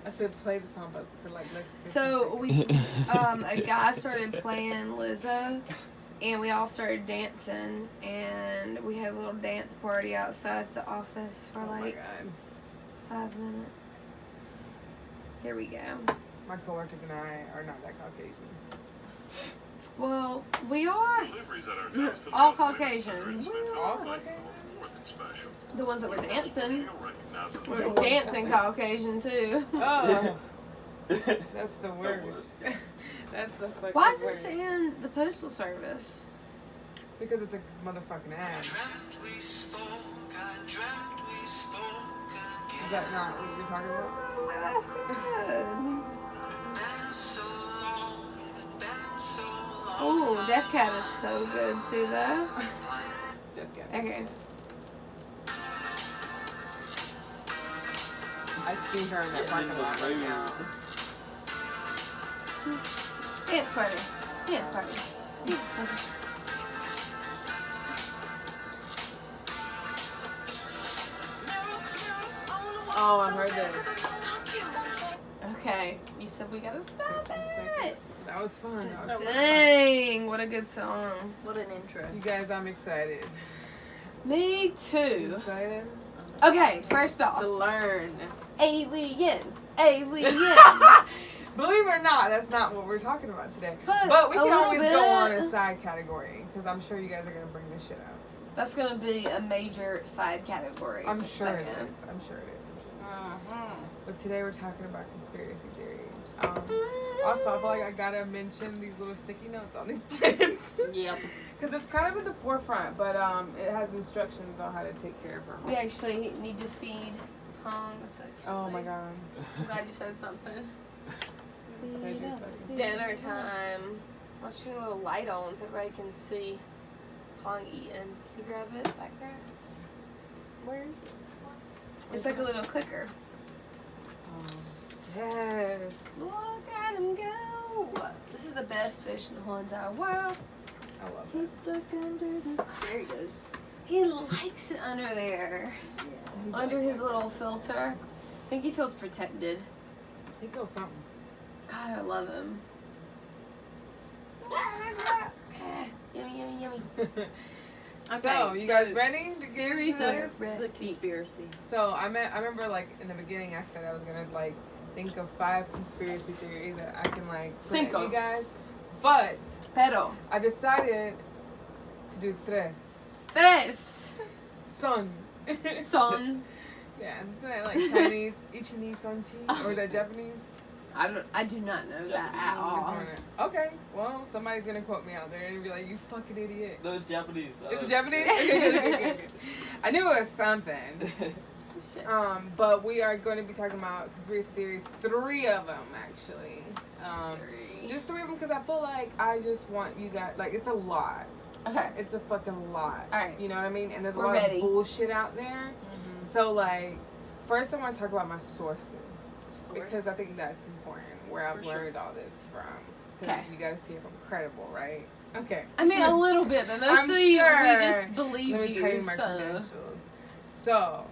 I said play the song, but for like less. So we, a guy started playing Lizzo, and we all started dancing, and we had a little dance party outside the office for like 5 minutes. Here we go. My coworkers and I are not that Caucasian. Well, we are all Caucasian. All Caucasian? The ones that were dancing. We're dancing Caucasian too. Oh. That's the worst. That's the fucking Why is it worst. saying the Postal Service? Because it's a motherfucking ad. Is that not what you're talking about? What I said. Oh, Death Cab is so good too, though. Death Cab. Okay. I see her in that parking lot right now. Dance party. Dance party. Dance party. Oh, I heard this. Okay, you said we gotta stop it. That was fun. That was Dang, what a good song. What an intro. fun. You guys, I'm excited. Me You too. excited? Okay, first off, To learn. aliens. Aliens. Believe it or not, that's not what we're talking about today. But But we a can little always bit. go on a side category because I'm sure you guys are gonna bring this shit up. That's gonna be a major side category. I'm just sure it saying. is. I'm sure it is. Mhm. But today we're talking about conspiracy theories. Also, I feel like I gotta mention these little sticky notes on these plants. Yep. Because it's kind of in the forefront, but it has instructions on how to take care of her. We actually need to feed Hong. Oh my god. I'm glad you said something. I do fucking- Dinner time. Watch your little light on so everybody can see Hong eating. Can you grab it back there? Where is it? It's like a little clicker. Yes. Look at him go. This is the best fish in the whole entire world. I love He's stuck under the... There he goes. He likes it under there. it. Under his little filter. I think he feels protected. He feels something. God, I love him. Yummy, yummy, yummy. So, you guys ready to get Theories into of this? the conspiracy. So, I remember, like, in the beginning, I said I was gonna, like, think of 5 conspiracy theories that I can, like, present Cinco. you guys. But Pero. I decided to do Tres. Son. Son. Yeah, I'm saying that like Chinese, Ichini Sonchi, or is that Japanese? I do not know that at all. Okay, well, somebody's gonna quote me out there and be like, "You fucking idiot." No, it's Japanese. Is it Japanese? Okay. I knew it was something. Shit. But we are going to be talking about conspiracy theories. 3 of them, actually. Three. Just 3 of them because I feel like I just want you guys, like, it's a lot. Okay. It's a fucking lot. All right. You know what I mean? And there's a We're lot ready. of bullshit out there. So, like, first I want to talk about my sources. Because I think that's important, where I've For sure. learned all this from. Because Okay. you got to see if I'm credible, right? Okay. I mean, a little bit, but I'm mostly sure. we just believe Let me tell you you. my So. credentials. So,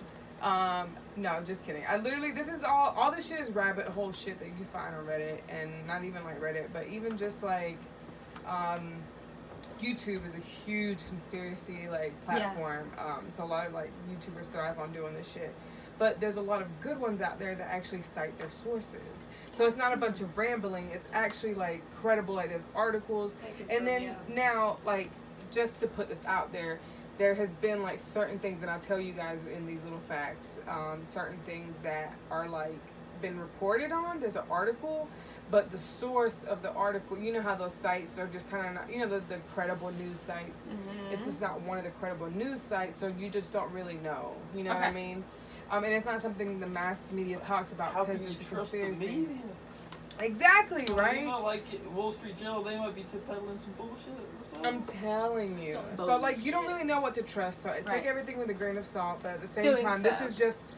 no, just kidding. I literally, this is all this shit is rabbit hole shit that you find on Reddit, and not even like Reddit, but even just like, YouTube is a huge conspiracy like platform. So a lot of like YouTubers thrive on doing this shit. But there's a lot of good ones out there that actually cite their sources. So it's not a bunch of rambling. It's actually like credible. Like there's articles, and then now like just to put this out there, there has been like certain things, and I'll tell you guys in these little facts, certain things that are like been reported on. There's an article, but the source of the article, you know how those sites are just kind of not, you know, the credible news sites. It's just not one of the credible news sites, so you just don't really know. You know what I mean? And it's not something the mass media talks about How because can you it's a trust the conspiracy. media? Exactly, So, right? You know, like Wall Street Journal, they might be peddling some bullshit or something. I'm telling you. Some So, like, you don't bullshit. really know what to trust. So, Right. take everything with a grain of salt. But at the same Doing time, so. this is just,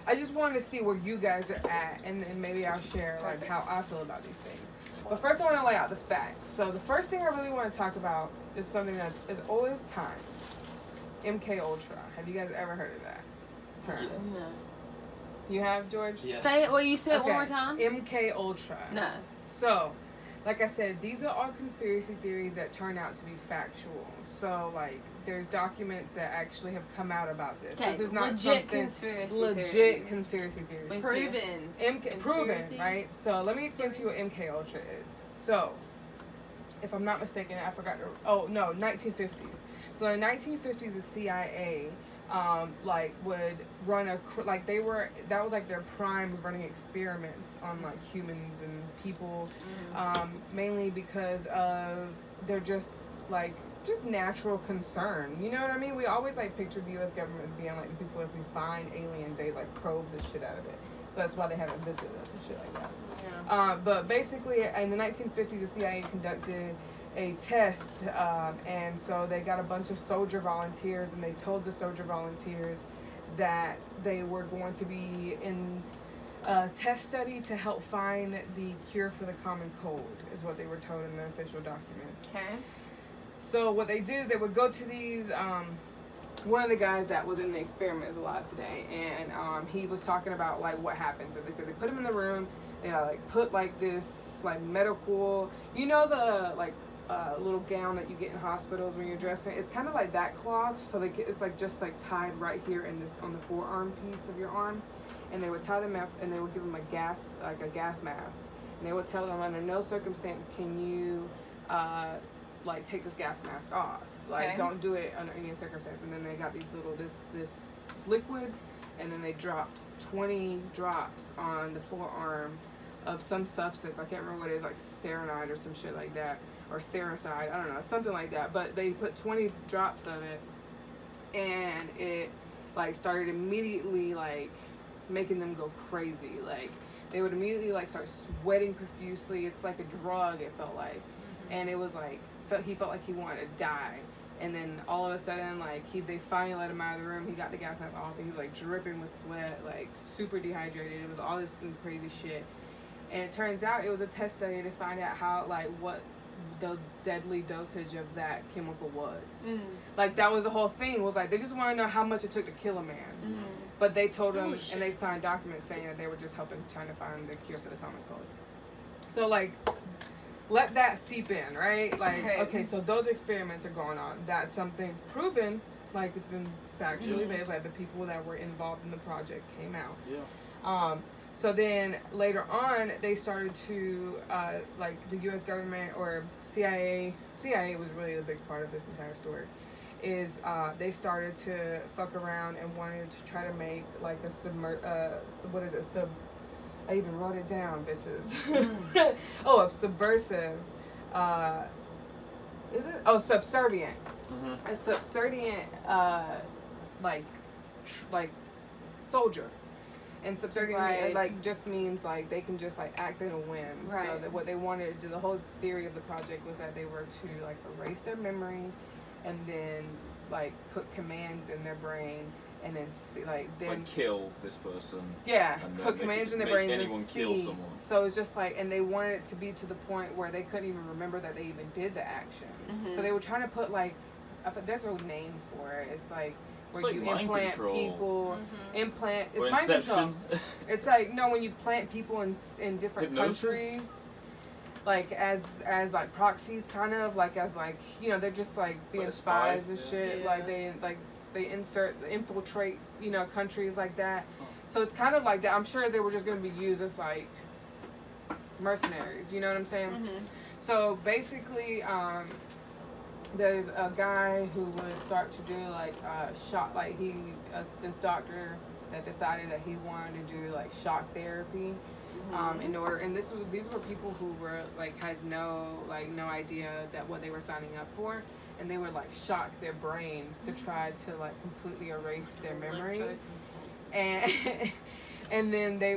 I just wanted to see where you guys are at. And then maybe I'll share, like, how I feel about these things. But first, I want to lay out the facts. So, the first thing I really want to talk about is something that's as old as time. MK Ultra. Have you guys ever heard of that term? Yes. No. You have, George? Yes. Say it. Well, you say it Okay. one more time. MK Ultra. No. So, like I said, these are all conspiracy theories that turn out to be factual. So, like, there's documents that actually have come out about this. Okay. This is not Legit something conspiracy legit theories. conspiracy theories. Proven. Proven, right? So let me explain to you what MK Ultra is. So, if I'm not mistaken, I forgot. 1950s. So in the 1950s, the CIA, would run that was like their prime of running experiments on like humans and people, mainly because of their just natural concern. You know what I mean? We always like pictured the U.S. government as being like the people, if we find aliens, they like probe the shit out of it. So that's why they haven't visited us and shit like that. Yeah. But basically, in the 1950s, the CIA conducted a test, and so they got a bunch of soldier volunteers, and they told the soldier volunteers that they were going to be in a test study to help find the cure for the common cold, is what they were told in the official documents. Okay. So what they did is they would go to these, one of the guys that was in the experiment is alive today, and he was talking about like what happens. So they said they put him in the room, they like put like this like medical, you know, the like little gown that you get in hospitals when you're dressing. It's kind of like that cloth, so it's like just like tied right here in this on the forearm piece of your arm, and they would tie them up and they would give them a gas mask, and they would tell them under no circumstance can you like take this gas mask off. Like, don't do it under any circumstance. And then they got these little, this liquid, and then they dropped 20 drops on the forearm of some substance. I can't remember what it is, like sarinide or some shit like that. Or Saracide, I don't know, something like that. But they put 20 drops of it, and it, like, started immediately, like, making them go crazy. Like, they would immediately, like, start sweating profusely. It's like a drug, it felt like. And it was, like, he felt like he wanted to die. And then all of a sudden, like, they finally let him out of the room. He got the gas mask off, and he was, like, dripping with sweat, like, super dehydrated. It was all this crazy shit. And it turns out it was a test study to find out how, like, what the deadly dosage of that chemical was. Like, that was the whole thing, was, like, they just want to know how much it took to kill a man. But they told him, and they signed documents saying that they were just trying to find the cure for the common cold. So, like, let that seep in, right? Like, okay, so those experiments are going on. That's something proven, like, it's been factually based, like, the people that were involved in the project came out. Yeah. So then later on, they started to, like, the U.S. government or CIA was really a big part of this entire story, is they started to fuck around and wanted to try to make, like, I even wrote it down, bitches. A subversive. Is it? Oh, subservient. A subservient, like soldier. And subservient, like, just means, like, they can just, like, act in a whim. Right. So that what they wanted to do, the whole theory of the project was that they were to, like, erase their memory and then, like, put commands in their brain. And then see, like kill this person. Yeah, and put commands in their brain and anyone see. Kill someone. So it's just like, and they wanted it to be to the point where they couldn't even remember that they even did the action. So they were trying to put, like, there's a name for it. It's like where it's you like implant control. People, it's or mind Inception. control. It's like, no, when you plant people in different Hypnosis? countries. Like as like proxies, kind of like, as like, you know, they're just like being Like spies spies, and yeah. shit. Yeah. Like they infiltrate, you know, countries like that. So it's kind of like that. I'm sure they were just going to be used as, like, mercenaries. You know what I'm saying? So basically, there's a guy who would start to do, like, shock, like, this doctor that decided that he wanted to do, like, shock therapy. In order, and these were people who were, like, had no idea that what they were signing up for. And they would, like, shock their brains to try to, like, completely erase their memory. And then they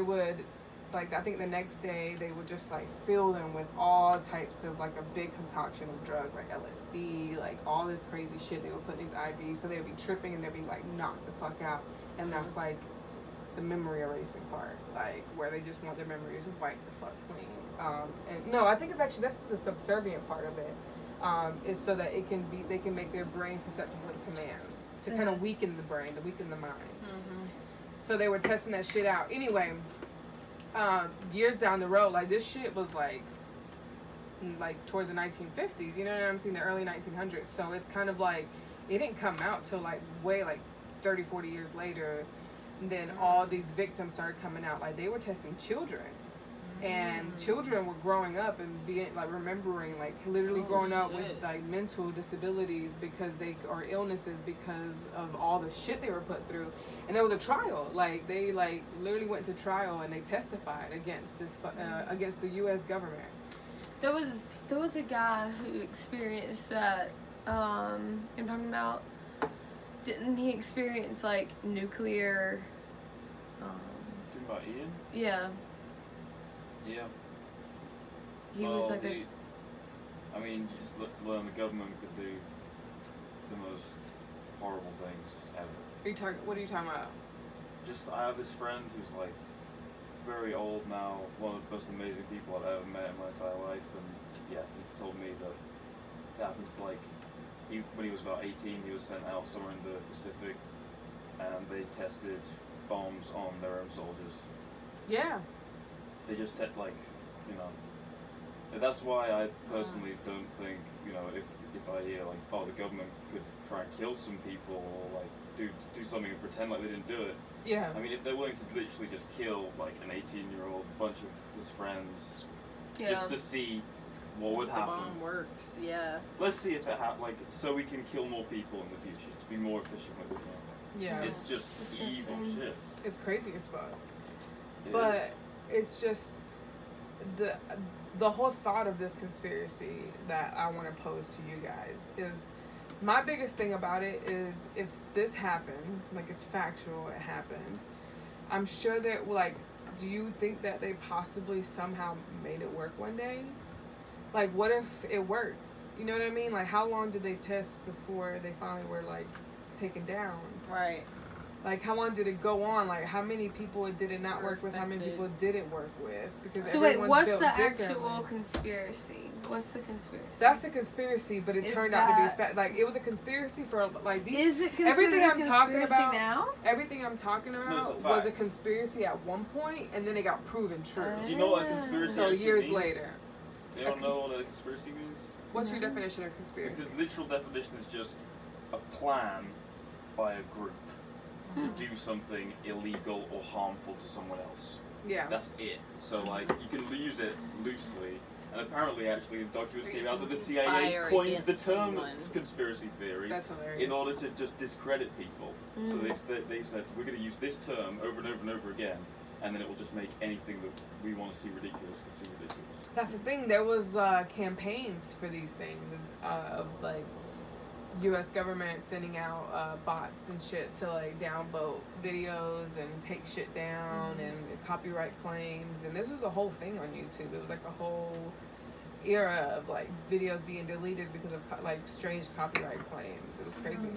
would, like, I think the next day they would just, like, fill them with all types of, like, a big concoction of drugs, like LSD, like, all this crazy shit. They would put these IVs, so they would be tripping and they'd be, like, knocked the fuck out. And that's, like, the memory erasing part, like, where they just want their memories wiped the fuck clean. And no, I think it's actually, that's the subservient part of it. Is so that they can make their brain susceptible to commands to kind of weaken the brain, to weaken the mind. So they were testing that shit out. Anyway, years down the road, like this shit was like towards the 1950s, you know what I'm saying? The early 1900s. So it's kind of like, it didn't come out till like way like 30, 40 years later. And then all these victims started coming out. Like they were testing children. And children were growing up and being like remembering, like literally growing up with like mental disabilities or illnesses because of all the shit they were put through. And there was a trial, like they like literally went to trial and they testified against this against the U.S. government. There was a guy who experienced that. I'm talking about. Didn't he experience like nuclear? Talking about Ian? Yeah. Yeah. He was like I mean, you just learn the government could do the most horrible things ever. What are you talking about? Just, I have this friend who's like very old now, one of the most amazing people I've ever met in my entire life, and yeah, he told me that it happened like, when he was about 18, he was sent out somewhere in the Pacific, and they tested bombs on their own soldiers. Yeah. They just like, you know, and that's why I personally don't think, you know, if I hear like, oh, the government could try and kill some people or like do something and pretend like they didn't do it. Yeah. I mean, if they're willing to literally just kill like an 18-year-old bunch of his friends, just to see what would happen. The bomb works, yeah. Let's see if it happens, like, so we can kill more people in the future, to be more efficient with it. Yeah. It's just evil shit. It's crazy as fuck. It It's just the whole thought of this conspiracy that I want to pose to you guys is, my biggest thing about it is, if this happened, like it's factual, it happened, I'm sure that, like, do you think that they possibly somehow made it work one day? Like, what if it worked? You know what I mean? Like, how long did they test before they finally were, like, taken down? Right. Like, how long did it go on? Like, how many people did it not work with? How many people did it work with? Because so wait, what's built the differently. actual conspiracy? What's the conspiracy? That's the conspiracy, but it turned out to be like, it was a conspiracy for like these. Is it considered everything a I'm talking conspiracy about now? Everything I'm talking about was a conspiracy at one point, and then it got proven true. Do you know what a conspiracy So actually years means? later. You don't know what a conspiracy means? What's your definition of conspiracy? The literal definition is just a plan by a group to do something illegal or harmful to someone else. Yeah. That's it. So like, you can use it loosely. And apparently, actually, the documents came out that the CIA coined the term conspiracy theory in order to just discredit people. So they said, we're going to use this term over and over and over again, and then it will just make anything that we want to see ridiculous seem ridiculous. That's the thing. There was campaigns for these things of like U.S. government sending out bots and shit to like downvote videos and take shit down and copyright claims. And this was a whole thing on YouTube. It was like a whole era of like videos being deleted because of like strange copyright claims. It was crazy.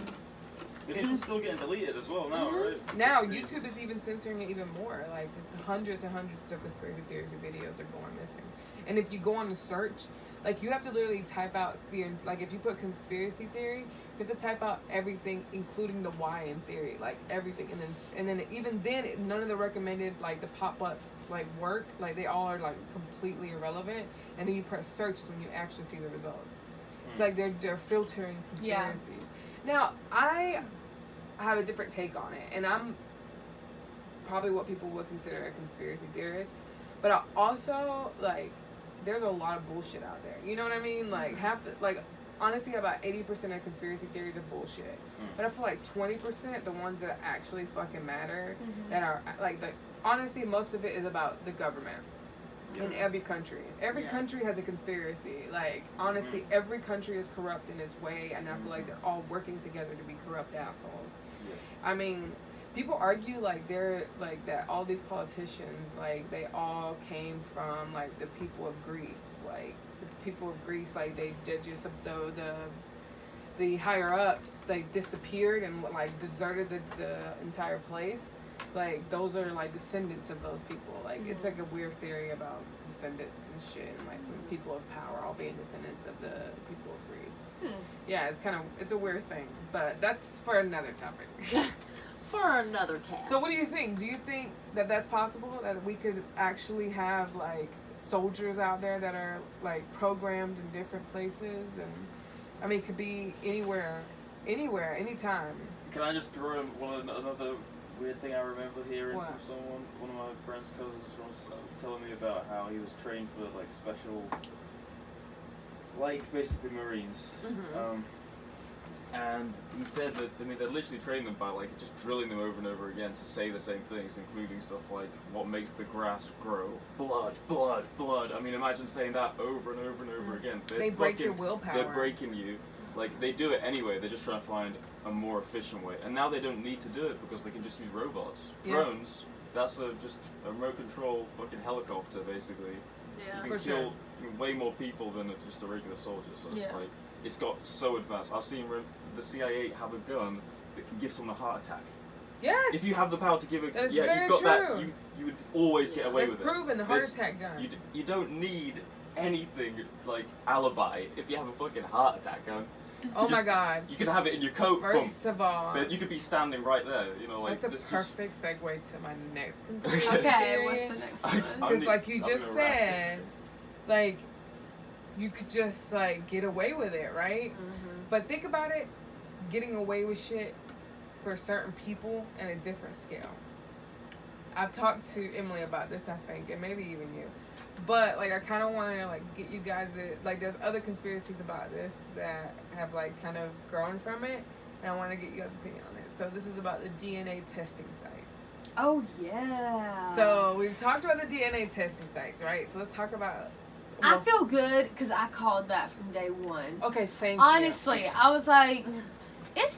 It's still getting deleted as well now, right? Now YouTube is even censoring it even more. Like hundreds and hundreds of conspiracy theories and videos are going missing. And if you go on the search, like you have to literally type out like if you put conspiracy theory, you have to type out everything, including the Y in theory, like everything, and then even then, none of the recommended like the pop-ups like work, like they all are like completely irrelevant. And then you press search when you actually see the results. It's like they're filtering conspiracies. Now I have a different take on it, and I'm probably what people would consider a conspiracy theorist, but I also like, there's a lot of bullshit out there. You know what I mean? Like honestly, about 80% of conspiracy theories are bullshit. But I feel like 20%, the ones that actually fucking matter, that are like honestly, most of it is about the government. In every country. Every country has a conspiracy. Like, honestly, every country is corrupt in its way, and I feel like they're all working together to be corrupt assholes. I mean, people argue like they're like that all these politicians, like they all came from like the people of Greece. Like the people of Greece, like they just the higher ups like disappeared and like deserted the entire place. Like those are like descendants of those people. Like it's like a weird theory about descendants and shit, and like people of power all being descendants of the people of Greece. Yeah, it's a weird thing, but that's for another topic. for another cast. So what do you think? Do you think that that's possible? That we could actually have like soldiers out there that are like programmed in different places, and I mean, it could be anywhere, anytime. Can I just throw in another weird thing I remember hearing What? from someone? One of my friend's cousins was telling me about how he was trained for like special, like basically Marines. Mm-hmm. And he said that, I mean, they literally train them by like just drilling them over and over again to say the same things, including stuff like what makes the grass grow. Blood, blood, blood. I mean, imagine saying that over and over and over again. They break your willpower. They're breaking you. Like, they do it anyway, they're just trying to find a more efficient way. And now they don't need to do it because they can just use robots. Drones, that's just a remote control fucking helicopter, basically. Yeah. You can kill way more people than just a regular soldier. So it's like, it's got so advanced. I've seen the CIA have a gun that can give someone a heart attack. Yes. If you have the power to give a That's you've got true. that. You would always get away with it. It's proven the heart attack gun. You don't need anything like alibi if you have a fucking heart attack gun. Oh my God. You could have it in your coat. First of all, but you could be standing right there. You know, like that's a perfect segue to my next conspiracy. Okay, what's the next one? Because like you just said, like you could just like get away with it, right? Mm-hmm. But think about it, getting away with shit for certain people at a different scale. I've talked to Emily about this, I think, and maybe even you. But like I kind of want to like get you guys like there's other conspiracies about this that have like kind of grown from it, and I want to get you guys' opinion on it. So this is about the DNA testing sites. Oh yeah. So we've talked about the DNA testing sites, right? So let's talk about. I feel good because I called that from day one. Okay, thank Honestly, I was like, it's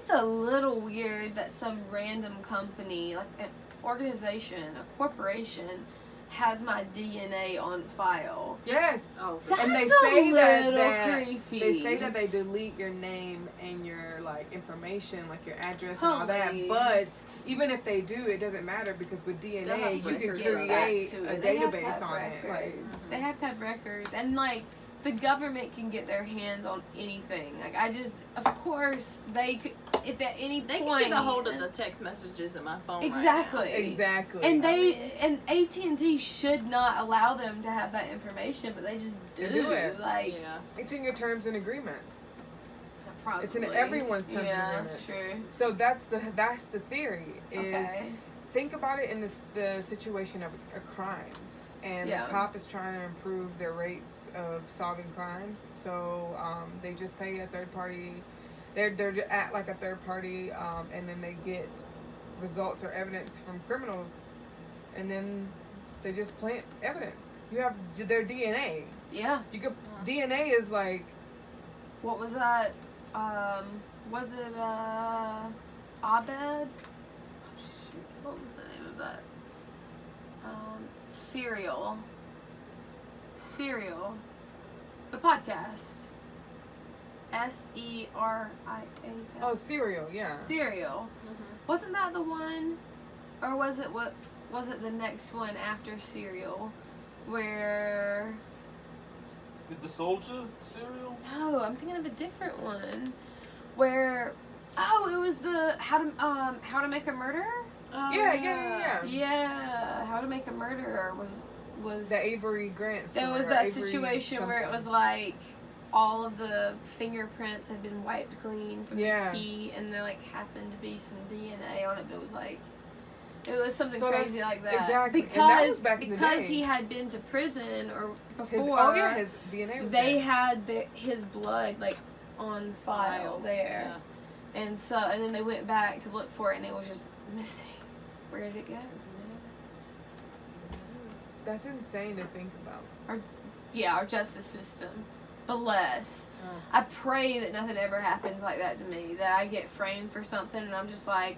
a little weird that some random company, like an organization, a corporation, has my DNA on file. Yes. Oh, That's and they a say little that creepy. they say that they delete your name and your like information, like your address and all that. Please. But even if they do, it doesn't matter because with DNA you can records Get of create back to a it. They have to database have on it. Like, records. They have to have records, and like the government can get their hands on anything. Like of course they could, if at any They point can get a hold of the text messages in my phone. Exactly. Right now. exactly. And and AT&T should not allow them to have that information, but they just do. They do it. Like, Yeah. it's in your terms and agreements. probably. It's in everyone's terms and Yeah, agreements. that's true. So that's the theory. Is Okay. think about it in the situation of a crime. And the cop is trying to improve their rates of solving crimes, so they just pay a third party. They're at like a third party, and then they get results or evidence from criminals, and then they just plant evidence. You have their DNA. Yeah. You could DNA is like. What was that? Was it Abed? Oh, shoot. What was the name of that? Serial. The podcast. Serial. Oh, Serial, yeah. Serial. Mm-hmm. Wasn't that the one, or was it the next one after Serial, where? With the soldier Serial? No, I'm thinking of a different one, where. Oh, it was the How to Make a Murderer. Oh, Yeah. Yeah, How to Make a Murderer was The Avery Grant story. There was that situation where it was like all of the fingerprints had been wiped clean from the key, and there like happened to be some DNA on it, but it was something crazy like that. Exactly. Because and that was back in the day. he had been to prison or before. His DNA was they there. had his blood like on file there. Yeah. And then they went back to look for it, and it was just missing. Where did it go? That's insane to think about. Our justice system. Bless. I pray that nothing ever happens like that to me. That I get framed for something, and I'm just like,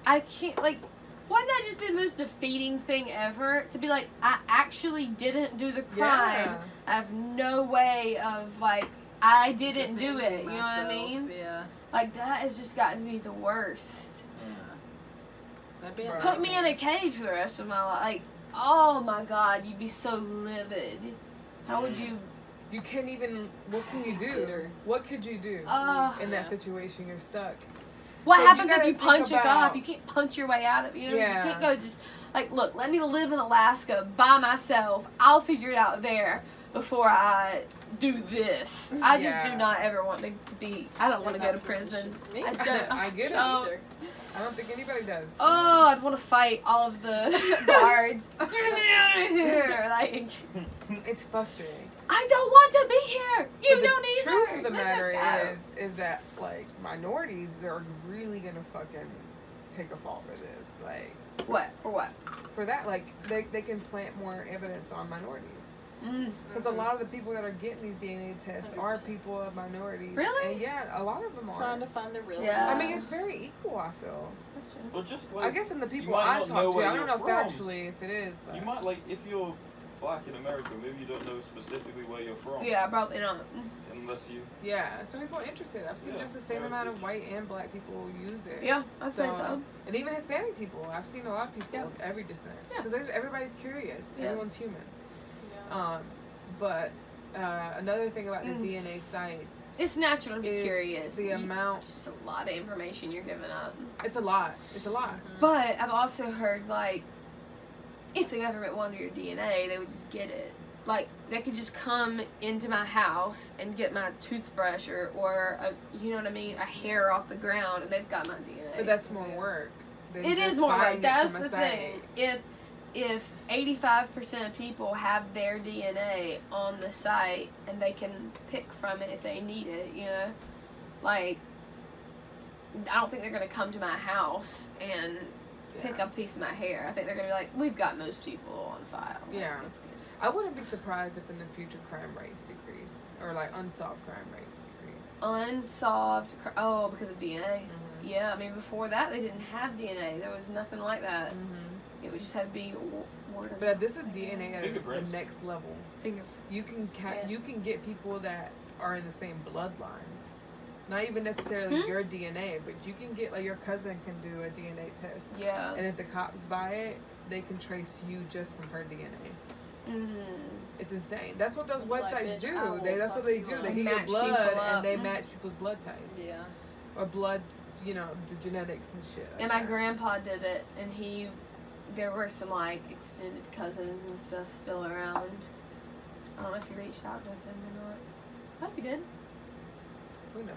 I can't, like, wouldn't that just be the most defeating thing ever? To be like, I actually didn't do the crime. Yeah. I have no way of, like, I didn't do it. You know what I mean? Yeah. Like, that has just gotten to be the worst. That'd be Put me in a cage for the rest of my life. Like, oh my God, you'd be so livid. How would you? You can't even. What can you do? What could you do in that situation? You're stuck. What So happens you if you gotta think punch a cop? You can't punch your way out of it. You know, Yeah. you can't go just like, look, let me live in Alaska by myself. I'll figure it out there before I do this. I just do not ever want to be. I don't want to go to prison. Me? I don't. I get it. So, Either. I don't think anybody does. oh, I'd want to fight all of the guards. Get me out of here! Like, It's frustrating. I don't want to be here. You But don't the either. truth of the Let's matter just go. is that like minorities, they're really gonna fucking take a fall for this. Like What? For what? for that, like they can plant more evidence on minorities. Mm. Because a lot of the people that are getting these DNA tests are 100%. people of minorities. Really? And yeah, a lot of them are. Trying to find the real. Yeah. I mean, it's very equal, I feel. That's true. Well, just I like guess in the people might I not talk know to, where I don't know you're from. factually if it is, but you might like if you're black in America, maybe you don't know specifically where you're from. Yeah, probably not. Unless you. yeah, some people are interested. I've seen Yeah, just the same yeah, amount of it's- white and black people use it. Yeah, I'd say so. And even Hispanic people. I've seen a lot of people Yeah. of every descent. Yeah. Because everybody's curious. Yeah. Everyone's human. Yeah. But another thing about the Mm. DNA sites It's natural to be is curious. the amount. It's just a lot of information you're giving up. It's a lot. It's a lot. But I've also heard, like, if the government wanted your DNA, they would just get it. Like, they could just come into my house and get my toothbrush or you know what I mean, a hair off the ground, and they've got my DNA. But that's more work. than It just is more buying work. it That's from a the site. thing. If 85% of people have their DNA on the site and they can pick from it if they need it, you know, like, I don't think they're gonna come to my house and pick up a piece of my hair. I think they're gonna be like, we've got most people on file. Like, Yeah. that's good. I wouldn't be surprised if in the future crime rates decrease. Or like unsolved crime rates decrease. Unsolved. Because of DNA. Mhm. Yeah, I mean before that they didn't have DNA. There was nothing like that. Mm-hmm. It would just have to be word of But this is DNA at the Fingerprints. next level. finger. You can Yeah. you can get people that are in the same bloodline. Not even necessarily your DNA, but you can get like your cousin can do a DNA test. Yeah. And if the cops buy it, they can trace you just from her DNA. Mm-hmm. It's insane. That's what those Like, websites bitch, do. I will That's what fuck they you do. up. They They get your match blood people up. and they match people's blood types. Yeah. Or blood, you know, the genetics and shit. like And my that. grandpa did it, and there were some like extended cousins and stuff still around. I don't know if you reached out to them or not. I hope you did. Who knows?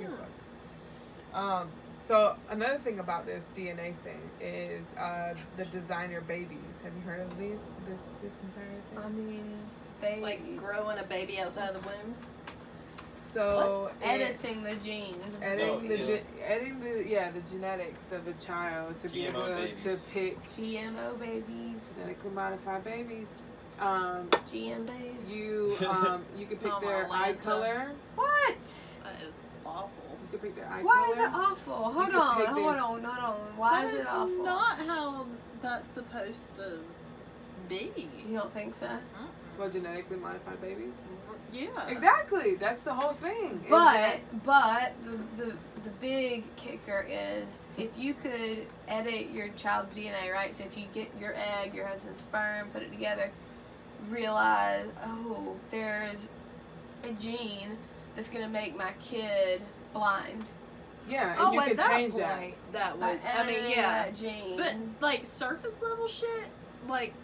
You're fucked. So another thing about this DNA thing is the designer babies. Have you heard of these? This entire I thing. mean, they Like growing a baby outside of the womb. So editing the it's genes. editing Oh, editing the genetics of a child to be GMO able to babies. pick GMO babies, genetically modified babies. GM babies. You you can pick Mama their eye Atlanta. color. What? That is awful. You can pick their eye Why color. is it awful? Hold could on, pick hold this. on, hold on. Why That is it awful? not how that's supposed to be. You don't think so? Mm-mm. Well, genetically modified babies. Yeah. Exactly. That's the whole thing. is But that- the big kicker is if you could edit your child's DNA, right? So if you get your egg, your husband's sperm, put it together, realize, oh, there's a gene that's gonna make my kid blind. yeah, and Oh, you at can that change point, that. that By would. I mean, editing yeah. that gene. But like surface level shit, like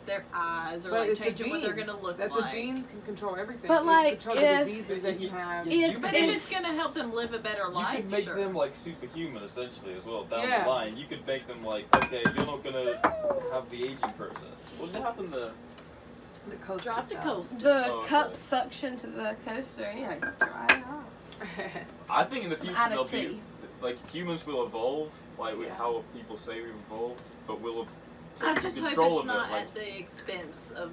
their eyes or But like it's the changing what they're gonna genes. look that like. the genes can control everything. But, It like, controls if- the diseases that you have. But if it's gonna help them live a better You life, could make sure. them like superhuman essentially as well down Yeah. the line. You could make them like, okay, you're not gonna have the aging process. What happened to? the coast Drop the coast. the Oh, okay. cup suction to the coaster, and you know, dry it off. I think in the future Out there'll of be tea. like humans will evolve like with Yeah. how people say we've evolved, but we'll have I taken just hope control it's of not it. Like at the expense of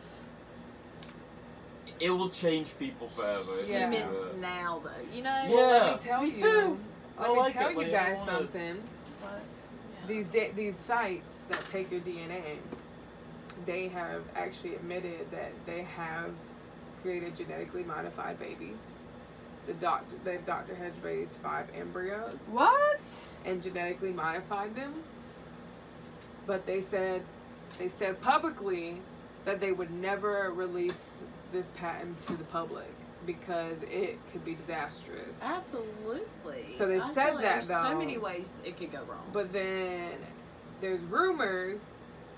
it will change people forever. if Yeah. we do humans it. now, though. You know. Yeah. Let me tell me you. too. Let I me like tell it, you like, I guys wanna- something. But These sites that take your DNA, they have actually admitted that they have created genetically modified babies. The doctor has raised 5 embryos what? and genetically modified them. But they said publicly that they would never release this patent to the public because it could be disastrous. Absolutely. So they I said feel like that, there's so though. many ways it could go wrong. But then there's rumors,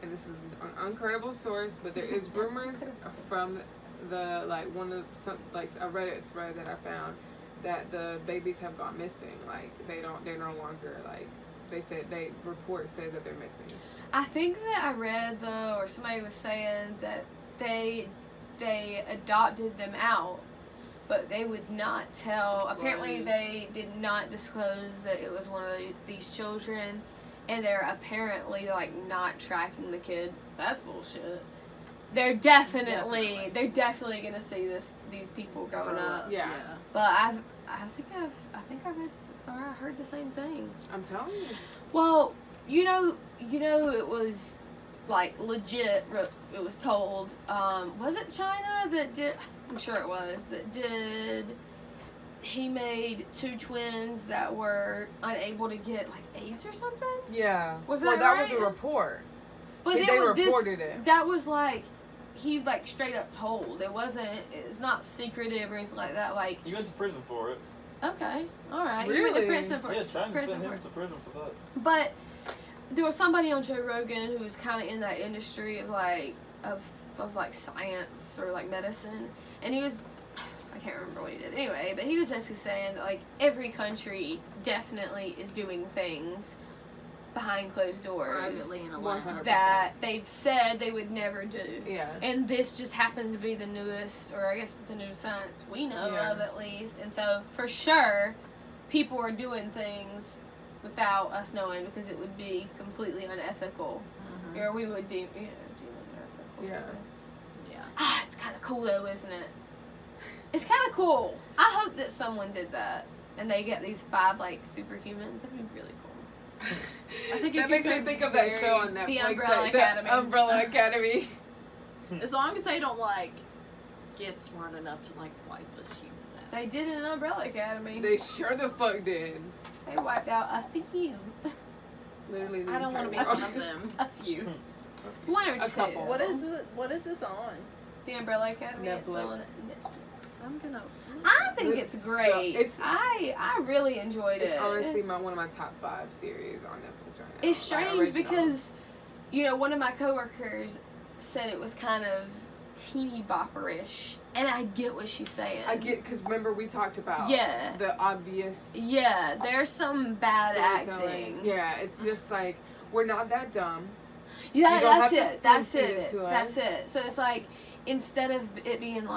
and this is an uncredible source, but there is rumors from the one of some a Reddit thread that I found that the babies have gone missing. Like they're no longer report says that they're missing. I think that I read though, or somebody was saying that they adopted them out, but they would not tell. Apparently, they did not disclose that it was one of these children, and they're apparently not tracking the kid. That's bullshit. They're definitely gonna see these people growing up. Yeah. But I think I read or I heard the same thing. I'm telling you. Well, you know, it was legit. It was told. Was it China that did? I'm sure it was that did. He made 2 twins that were unable to get AIDS or something. Yeah. Was that well, that right? was a report. But they reported it. That was he straight up told. It wasn't. It's not secretive or anything like that. He went to prison for it. Okay, all right. Really? He went to prison for Yeah, China prison sent for him to prison for that. But there was somebody on Joe Rogan who was kind of in that industry of science or medicine, and he was, I can't remember what he did anyway, but he was basically saying that every country definitely is doing things behind closed doors Privately in a lab. that they've said they would never do. Yeah. And this just happens to be the newest, or I guess the newest science we know of at least. And so for sure, people are doing things without us knowing because it would be completely unethical. Mm-hmm. Or we would deem unethical. Yeah. So. Yeah. It's kind of cool though, isn't it? It's kind of cool. I hope that someone did that and they get these 5 superhumans. That'd be really cool. I think that makes me think of that show on Netflix. The Umbrella Academy. The Umbrella Academy. As long as they don't get smart enough to wipe those humans out. They did in Umbrella Academy. They sure the fuck did. They wiped out a few. Literally, I don't want to be one of them. A few. One or A two. couple. What is this on? The Umbrella Academy. Netflix. It's on Netflix. I'm gonna. I think it's great. So, I really enjoyed it. It's honestly one of my top 5 series on Netflix right now. It's strange because, one of my coworkers said it was kind of teeny bopper-ish, and I get what she's saying. I get, because remember we talked about the obvious. Yeah, there's some bad acting. Yeah, it's just we're not that dumb. Yeah, that's it. That's it. So it's instead of it being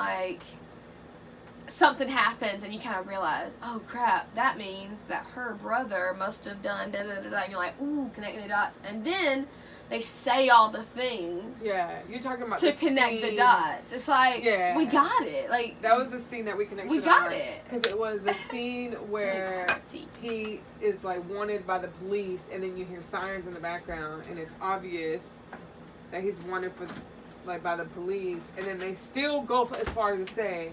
something happens and you kind of realize, oh crap, that means that her brother must have done da da da da. And you're like, ooh, connecting the dots. And then they say all the things. Yeah, you're talking about to connect the dots. It's we got it. That was the scene that we connected. We got it because it was a scene where he is wanted by the police, and then you hear sirens in the background, and it's obvious that he's wanted for by the police, and then they still go as far as to say,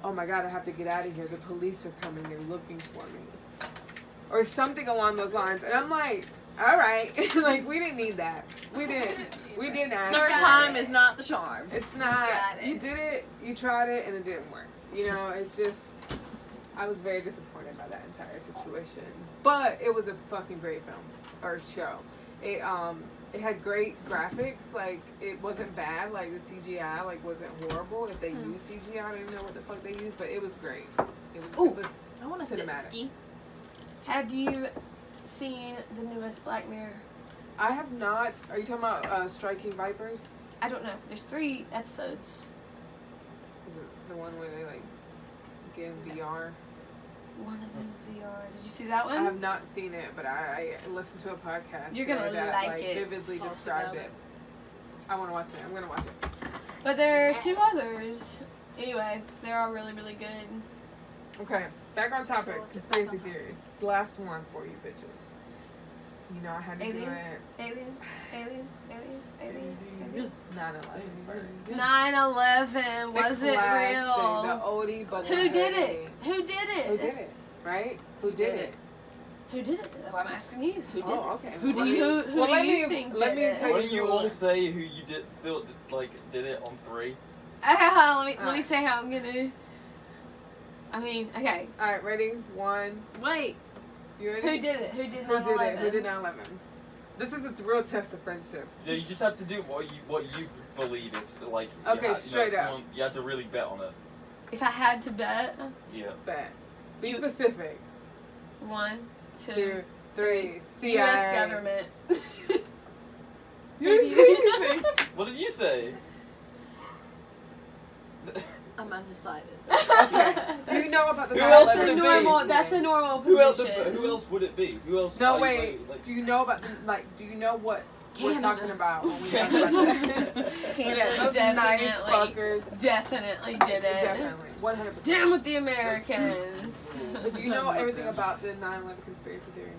oh my god, I have to get out of here. The police are coming. They're looking for me. Or something along those lines. And I'm like, all right. We didn't need that. We didn't ask. Third time is not the charm. It's not. You did it. You tried it, and it didn't work. It's just, I was very disappointed by that entire situation. But it was a fucking great film. Or show. It had great graphics, it wasn't bad, the CGI, wasn't horrible. If they used CGI, I don't even know what the fuck they used, but it was great. It was I want to cinematic. Have you seen the newest Black Mirror? I have not. Are you talking about Striking Vipers? I don't know. There's 3 episodes. Is it the one where they get in VR? One of them is VR. Did you see that one? I have not seen it, but I listened to a podcast. You're gonna that, it. Vividly described it. I want to watch it. I'm gonna watch it. But there are 2 others. Anyway, they're all really, really good. Okay, back on topic. Conspiracy theories. Last one for you bitches. I had to do it. Aliens. 9/11 9/11. Was it real? The oldie, but Who did it? Who did it? Right? Who did it? Who did it? That's why I'm asking you. Who did it? Okay. Who do you think let did me it? tell Why don't you all say who you feel did it on 3? Let me say how I'm gonna. I mean, okay. All right, ready? 1. Wait. You ready? Who did it? Who did 9/11? Who did 9/11? This is a real test of friendship. Yeah, you just have to do what you believe. It's like okay, straight up. You have to really bet on it. If I had to bet, Yeah. Bet. Be specific. 1, 2, 3. CIA. U.S. government. You didn't say anything. What did you say? I'm undecided. Okay. Do you know about the Who 9/11? else would it be? That's a normal position. Who else would it be? Who else? No, wait. Do you know about do you know what we're talking about when we talk about that? Canada, those nice fuckers. Definitely did it. Definitely. 100%. Down with the Americans. But do you know everything about the 9/11 conspiracy theory?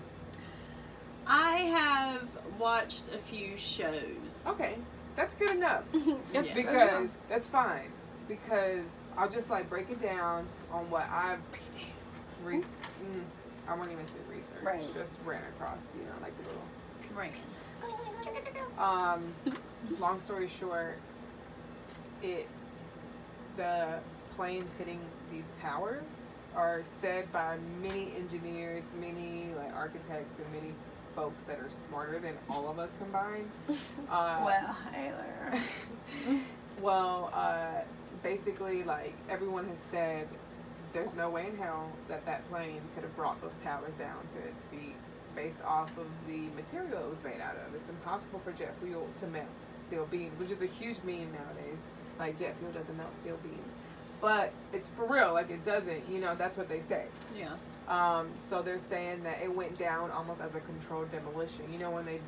I have watched a few shows. Okay. That's good enough. Yes. Because that's fine. Because I'll just break it down on what I've I won't even say research. Right. Just ran across, like a little. Right. Long story short, the planes hitting the towers are said by many engineers, many architects, and many folks that are smarter than all of us combined. Well, Taylor. Well, basically, everyone has said there's no way in hell that plane could have brought those towers down to its feet based off of the material it was made out of. It's impossible for jet fuel to melt steel beams, which is a huge meme nowadays. Jet fuel doesn't melt steel beams. But it's for real, it doesn't, that's what they say. Yeah. So they're saying that it went down almost as a controlled demolition. When they,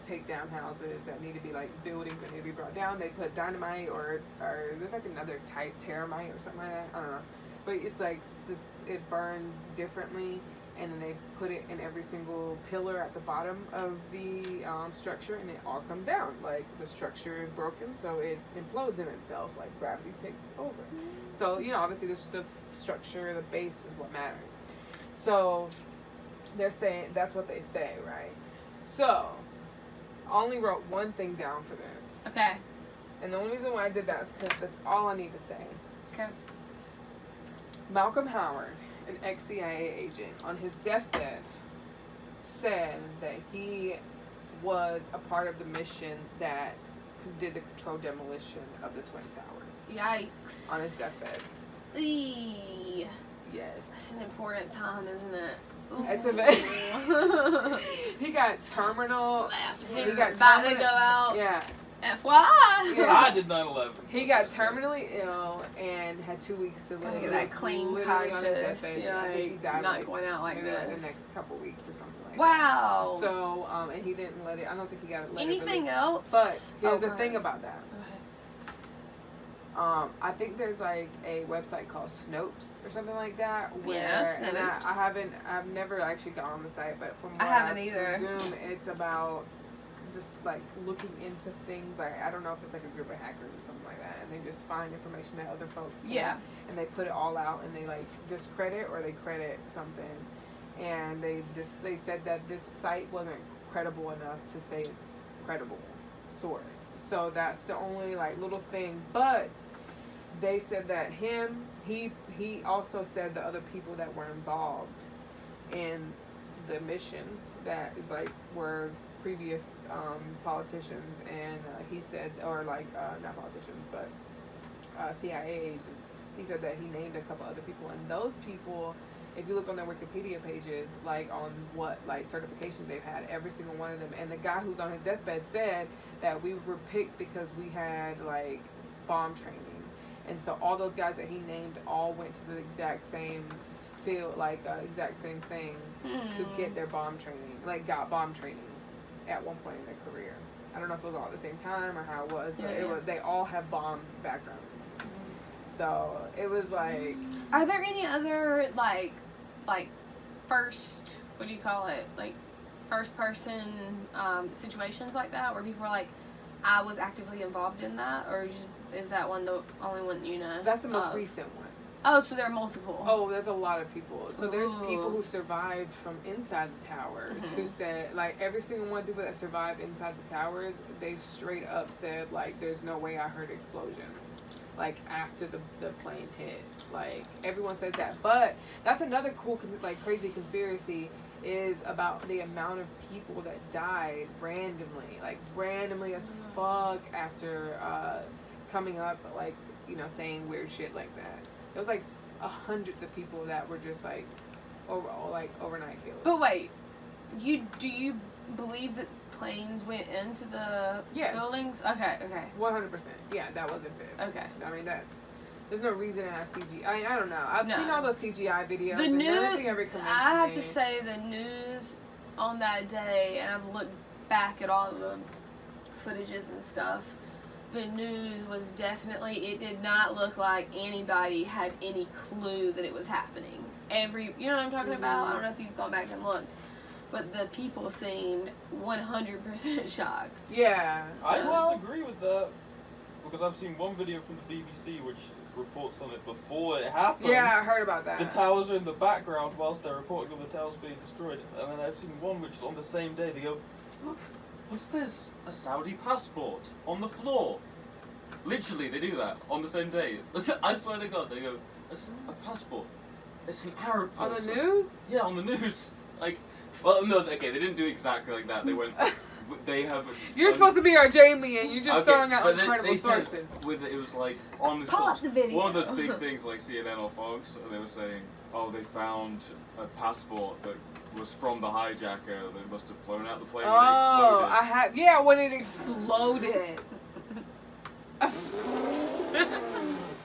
take down houses that need to be buildings that need to be brought down, they put dynamite or there's another type, terramite or something like that. I don't know, but it's this. It burns differently, and then they put it in every single pillar at the bottom of the structure, and it all comes down. The structure is broken, so it implodes in itself. Gravity takes over. So obviously the structure, the base is what matters. So they're saying that's what they say, right? So I only wrote one thing down for this. Okay. And the only reason why I did that is because that's all I need to say. Okay. Malcolm Howard, an ex-CIA agent, on his deathbed, said that he was a part of the mission that did the controlled demolition of the Twin Towers. Yikes. On his deathbed. Eee. Yes. That's an important time, isn't it? It's a very he got terminal. He got about to go out. Yeah. FYI. Yeah. I did 9/11. He got terminally ill and had 2 weeks to live. Gotta get that clean conscious. I think he died not going out like maybe this. the next couple weeks or something like wow. that. So, and he didn't let it. I don't think he got it. Anything else? But here's the Okay. thing about that. I think there's a website called Snopes or something like that. Where, Yeah, and Snopes. I've never actually gone on the site, but from what I haven't either. presume it's about just looking into things. I don't know if it's a group of hackers or something like that, and they just find information that other folks can, Yeah. and they put it all out, and they discredit or they credit something, and they said that this site wasn't credible enough to say it's credible source. So that's the only little thing. But they said that he also said the other people that were involved in the mission that is were previous politicians, and he said, or not politicians but CIA agents. He said that he named a couple other people, and those people, if you look on their Wikipedia pages, on what certifications they've had, every single one of them. And the guy who's on his deathbed said that we were picked because we had bomb training, and so all those guys that he named all went to the exact same field, exact same thing to get their bomb training, got bomb training at one point in their career. I don't know if it was all at the same time or how it was, but they all have bomb backgrounds. So it was Are there any other first, what do you call it, first person situations like that where people are I was actively involved in that, or is that one the only one you know? That's the most recent one. Oh, so there are multiple. Oh, there's a lot of people. So there's people who survived from inside the towers who said, every single one of the people that survived inside the towers, they straight up said, there's no way I heard explosions. like after the plane hit. Like everyone says that, but that's another cool like crazy conspiracy is about the amount of people that died randomly as fuck after coming up, like, you know, saying weird shit like that. There was like hundreds of people that were just like overnight killed. But wait, do you believe that planes went into the buildings? Okay. 100%. Yeah, that wasn't fib. Okay. I mean, there's no reason to have CGI. I don't know. I've seen all those CGI videos. The news, I have to say, the news on that day, and I've looked back at all of the footages and stuff, the news was definitely, it did not look like anybody had any clue that it was happening. You know what I'm talking about? I don't know if you've gone back and looked. But the people seemed 100% shocked. Yeah. So. I disagree with that. Because I've seen one video from the BBC which reports on it before it happened. Yeah, I heard about that. The towers are in the background whilst they're reporting on the towers being destroyed. And then I've seen one which on the same day they go, look, what's this? A Saudi passport on the floor. Literally, they do that on the same day. I swear to God, they go, it's a passport. It's an Arab person. On the news? Yeah, on the news. Like, well, no, okay, they didn't do exactly like that. They went, they have... You're supposed to be our Jamie, and you're just throwing out incredible sources. It was like, on the Pull up the video. One of those big things like CNN or Fox, and they were saying, oh, they found a passport that was from the hijacker that must have flown out the plane when it exploded. Yeah, when it exploded.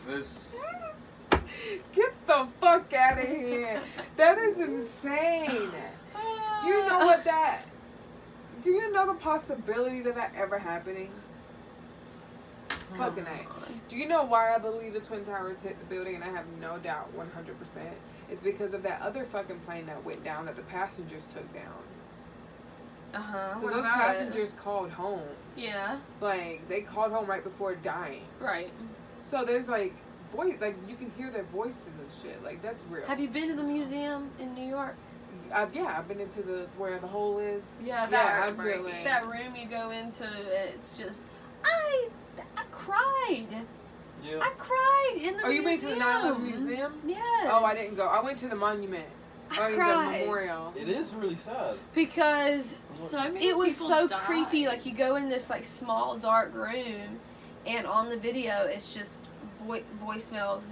This... Get the fuck out of here. That is insane. Do you know do you know the possibilities of that ever happening? Fucking A. Do you know why I believe the Twin Towers hit the building? And I have no doubt 100%. It's because of that other fucking plane that went down that the passengers took down. Because those passengers called home. Yeah. Like, they called home right before dying. Right. So there's like you can hear their voices and shit. Like, that's real. Have you been to the museum in New York? I've been into where the hole is. Yeah, absolutely. That room you go into, it's just, I cried. yeah. I cried in the museum. Oh, you went to the 9/11 museum? Yes. Oh, I didn't go. I went to the monument. I cried. The memorial. It is really sad. Because it was so died. creepy. Like, you go in this, like, small, dark room, and on the video, it's just voicemails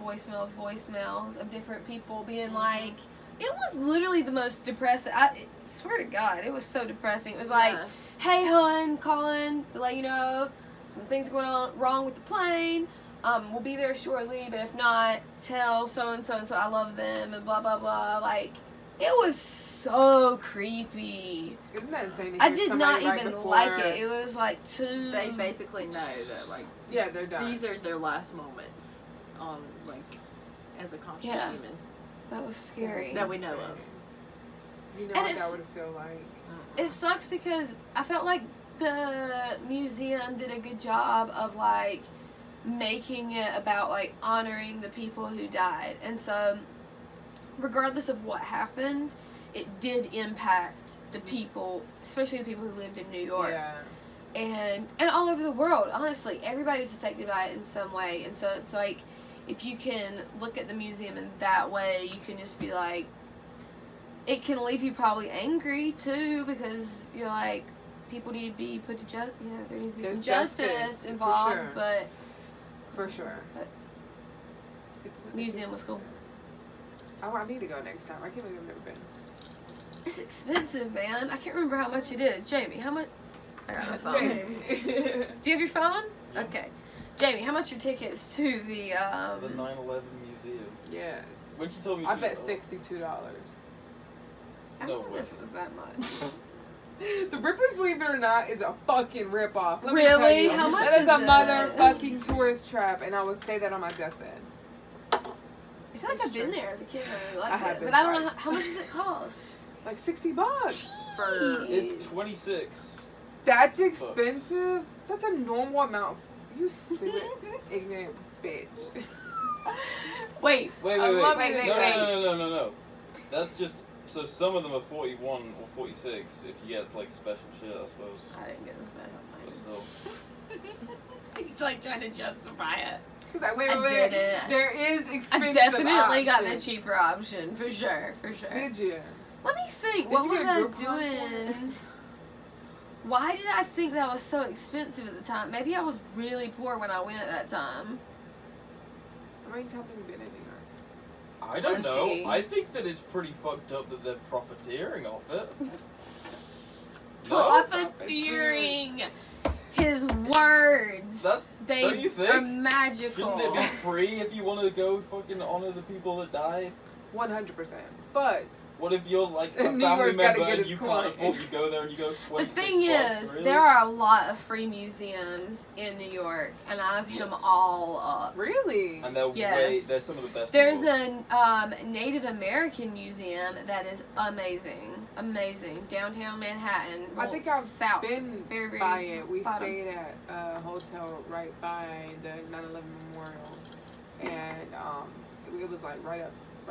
of different people being like, it was literally the most depressing. I swear to God, it was so depressing. It was like, hey, hon, calling to let you know some things are going wrong with the plane. We'll be there shortly, but if not, tell so-and-so I love them, and blah, blah, blah. Like, it was so creepy. Isn't that insane? I did not even like it. It was like too... They basically know that, like... Yeah, they're done. These are their last moments, like, as a conscious human. That was scary. That we know of. Do you know what that would feel like? It sucks because I felt like the museum did a good job of, like, making it about, like, honoring the people who died. And so, regardless of what happened, it did impact the people, especially the people who lived in New York. Yeah. And all over the world, honestly. Everybody was affected by it in some way. And so it's like, if you can look at the museum in that way, you can just be like, it can leave you probably angry too, because you're like, people need to be put to justice, you know, there needs to be some justice involved, for sure. but... For sure. But museum was cool. Oh, I need to go next time. I can't believe I've never been. It's expensive, man. I can't remember how much it is. Jamie, how much? I got my phone. Jamie. Do you have your phone? Yeah. Okay. Jamie, how much are tickets to the, To the 9/11 museum. Yes. When she told me I bet $62. I No don't know way. if it was that much. The Rippers, believe it or not, is a fucking ripoff. Let me Really? tell you. How much That is is a it? motherfucking tourist trap, and I would say that on my deathbed. I feel like It's I've been true. there as a kid. I really I liked have it. been But I don't know, twice. how much does it cost? Like $60 for. It's 26. That's expensive. That's a normal amount. You stupid, ignorant bitch. Wait. Wait. Wait. No. That's just, so some of them are 41 or 46 if you get like special shit, I suppose. I didn't get this bad. But still. He's like trying to justify it. He's like, wait. didn't. There is expensive I definitely got the options. cheaper option, for sure. Did you? Let me think. Did What you was get I Groupon for it? doing? Why did I think that was so expensive at the time? Maybe I was really poor when I went at that time. How many times have you been in New York? I don't Plenty. know. I think that it's pretty fucked up that they're profiteering off it. Profiteering. His words. Don't They you think? are magical. Shouldn't it be free if you want to go fucking honor the people that died? 100%. But What if you're like a New family York's gotta member get and his you coin. can't afford to go there and you go The 26 thing bucks, is, really? there are a lot of free museums in New York, and I've hit them Yes. all up. really, And they're Yes. they're some of the best. There's in the world. a Native American museum that is amazing. Downtown Manhattan. I well, think I've south. been Very, very by it. We bottom. stayed at a hotel right by the 9/11 memorial, and it was like right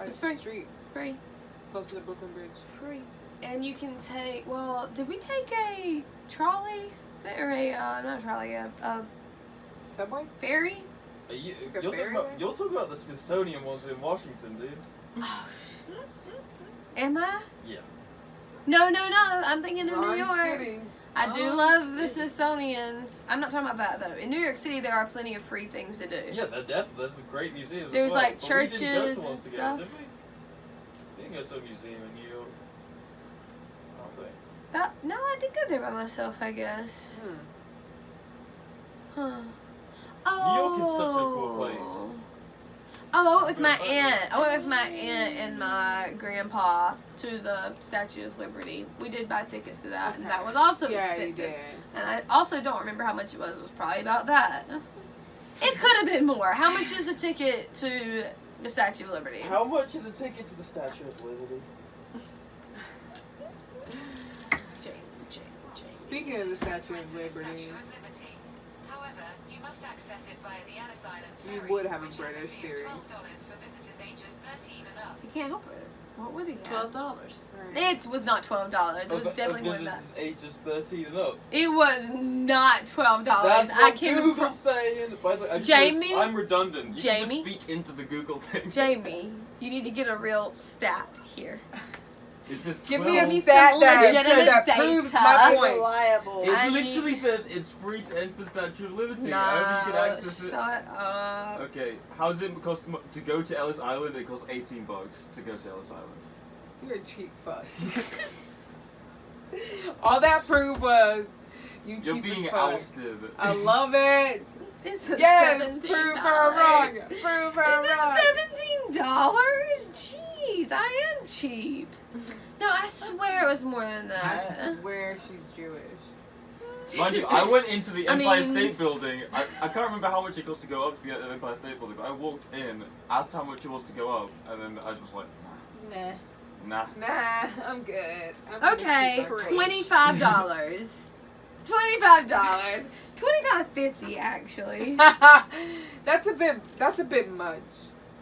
It's up free. the street, Free. close to the Brooklyn Bridge. Free. And you can take, well, did we take a trolley? Or not a trolley, a Subway? ferry? You're a talking ferry about there? you're talking about the Smithsonian ones in Washington, dude. Am I? Yeah. No, I'm thinking of New Wrong York. City. I do Oh, love the shit. Smithsonian's. I'm not talking about that though. In New York City, there are plenty of free things to do. Yeah, there's the great museums. There's, as well. like, But we didn't go to churches ones and together, stuff. Did we? We didn't go to a museum in New York. I don't think. No, I did go there by myself, I guess. Huh. Oh. New York is such a cool place. Oh, I went with my Good aunt. I went with my aunt and my grandpa to the Statue of Liberty. We did buy tickets to that, and that was also Yeah, expensive. you did. And I also don't remember how much it was. It was probably about that. It could have been more. How much is the ticket to the Statue of Liberty? How much is a ticket to the Statue of Liberty? Jamie. Speaking of the Statue of Liberty, However, you must access it via the Ellis Island you ferry, would have a which is British $12 Siri. for visitors ages 13 and up. You can't help it. What would he have? $12. It was not $12. It was definitely more than that. Ages 13 and up. It was not $12. That's I what can. Google's saying. By the way, Jamie? I'm redundant. You Jamie? can just speak into the Google thing. Jamie, you need to get a real stat here. Is this Give 12? me a Give me stat some that, legitimate that proves data. my point. Unreliable. It I literally need- says it's free to enter the Statue of Liberty. No, However you can access it. shut up. Okay, how does it cost to go to Ellis Island? It costs $18 to go to Ellis Island. You're a cheap fuck. All that proof was you You're cheap being as fuck. ousted. I love it. This is Yes, $17. prove her wrong. Prove her Is wrong. it $17? Jeez, I am cheap. No, I swear it was more than I that. swear she's Jewish. Mind you, I went into the I Empire mean- State Building. I can't remember how much it cost to go up to the Empire State Building, but I walked in, asked how much it was to go up, and then I was just like, Nah. nah. Nah, I'm good. I'm Okay, gonna keep her $25. $25. $25.50 actually. That's a bit much.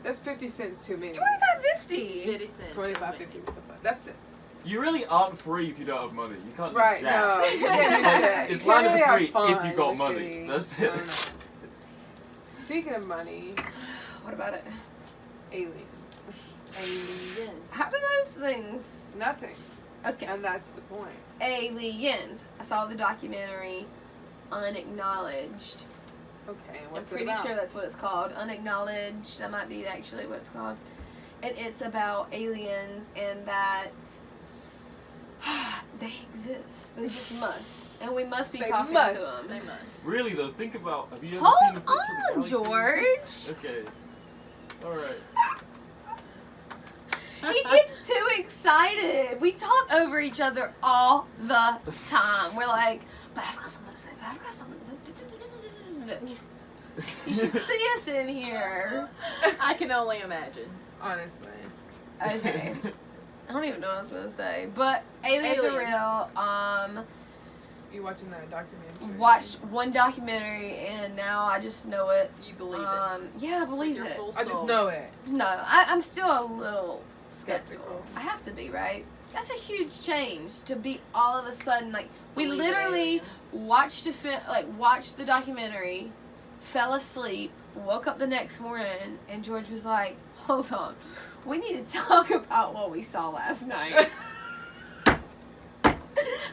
That's 50 cents too many. $25.50. 50 cents. 25, 50. That's it. You really aren't free if you don't have money. You can't do Right, jack. no. You can't do jack. It's You land can't of the really free have fun if you got in the money. city. That's I it. don't know. Speaking of money, What about it? aliens. Aliens. How do those things? Nothing. Okay. And that's the point. Aliens. I saw the documentary Unacknowledged. Okay, I'm what's it pretty about? sure that's what it's called. Unacknowledged. That might be actually what it's called. And it's about aliens and that they exist. They just must. And we must be They talking must. to them. They must. Really though, think about. Have you ever Hold seen a picture on, of the galaxy? George. Okay. All right. He gets too excited. We talk over each other all the time. We're like, but I've got something to say, but I've got something to say. You should see us in here. I can only imagine. Honestly. Okay. I don't even know what I was going to say. But aliens are real. You watching that documentary? Watched one documentary and now I just know it. You believe Yeah, I it. believe Your it. full I just soul. know it. No, I'm still a little skeptical. Skeptical. I have to be, right? That's a huge change to be all of a sudden like we Believe in literally aliens. watched watched the documentary fell asleep, woke up the next morning, and George was like, hold on, we need to talk about what we saw last night.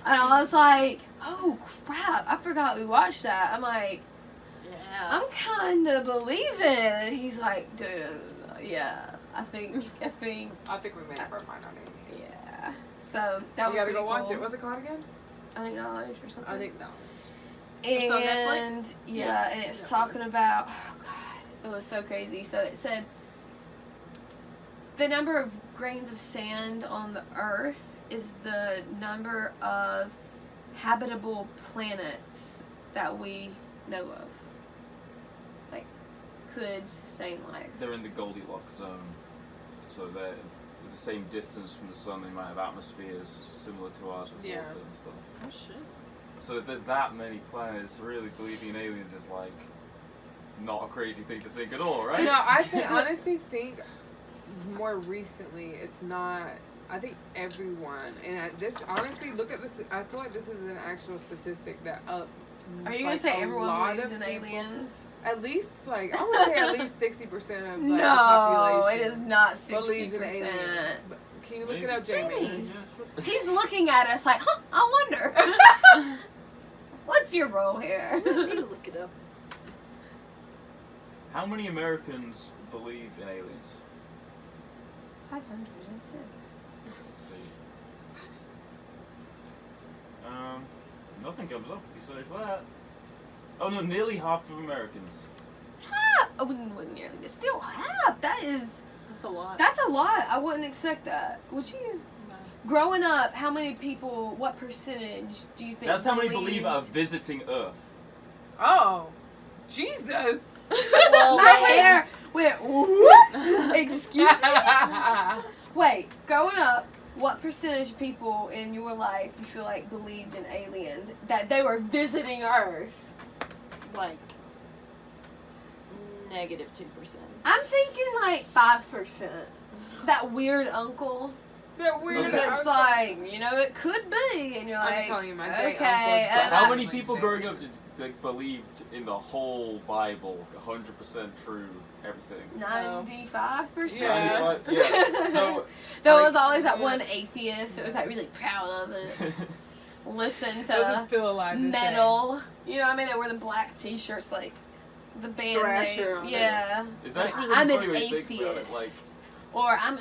And I was like, oh crap, I forgot we watched that. I'm like, Yeah. I'm kind of believing it. And he's like, dude, yeah, I think we made up our mind on it. Yeah. So that was You gotta pretty go watch cool. it. What's it called again? I think Knowledge or something. I think no. It's on And Netflix? yeah, and it's talking about, oh god, it was so crazy. So it said the number of grains of sand on the earth is the number of habitable planets that we know of. Like, could sustain life. They're in the Goldilocks zone, so they're at the same distance from the sun. They might have atmospheres similar to ours with water and stuff. Oh shit. So if there's that many planets, really believing in aliens is like not a crazy thing to think at all, right? No, I honestly think more recently it's not. I think everyone, and this honestly, look at this. I feel like this is an actual statistic that Are you gonna say everyone believes in people, aliens? At least, like, I would say at least 60% of like, No, the population. it is not believes in 60%. aliens. But can you look Maybe. it up, Jamie? Jamie. Yeah, sure. He's looking at us like, huh, I wonder. What's your role here? Let me look it up. How many Americans believe in aliens? 506. Let's see. Nothing comes up if you search that. Oh no, nearly half of Americans. I wouldn't nearly, but still half. That's a lot. That's a lot. I wouldn't expect that. Would you? No. Growing up, how many people, what percentage do you think That's how many believe believed- are visiting Earth. Oh, Jesus! My hair went whoop. Excuse me. Wait, growing up, what percentage of people in your life you feel like believed in aliens, that they were visiting Earth? Like -2%. I'm thinking like 5%. That weird uncle. That weird. That's like, you know, it could be, and you're I'm like, telling you, my great okay. uncle and How I- many people growing up believed in the whole Bible, 100% true, everything? 95%. Yeah. 95? Yeah. So There like- was always that one atheist that was like really proud of it. Listen Those are to still alive. this day. metal. You know what I mean? They wear the black t-shirts like the band Thrasher name. on Yeah. It's Like, actually really I'm funny an when you think about it, atheist. like, Or I'm a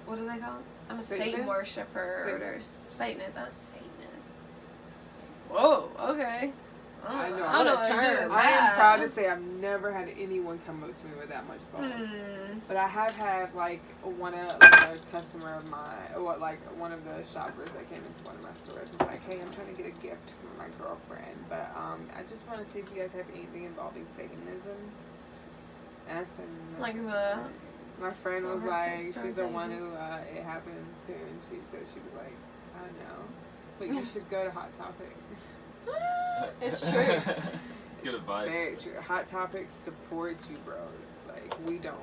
what do they call it? I'm a Satan Satanist? worshiper. Satan- Or Satanist. I'm a Satanist. Whoa, okay. I know. I don't know What what a to do term. with I am that. proud to say I've never had anyone come up to me with that much balls. Hmm. But I have had like a customer of mine, or like one of the shoppers that came into one of my stores was like, "Hey, I'm trying to get a gift for my girlfriend, but I just want to see if you guys have anything involving Satanism." And I said, "No." Like the. My friend was Store like, store she's the thing. one who it happened to, and she said she was like, "I know, but you should go to Hot Topic." It's true. Good advice. Very true. Hot Topic supports you, bros. Like we don't.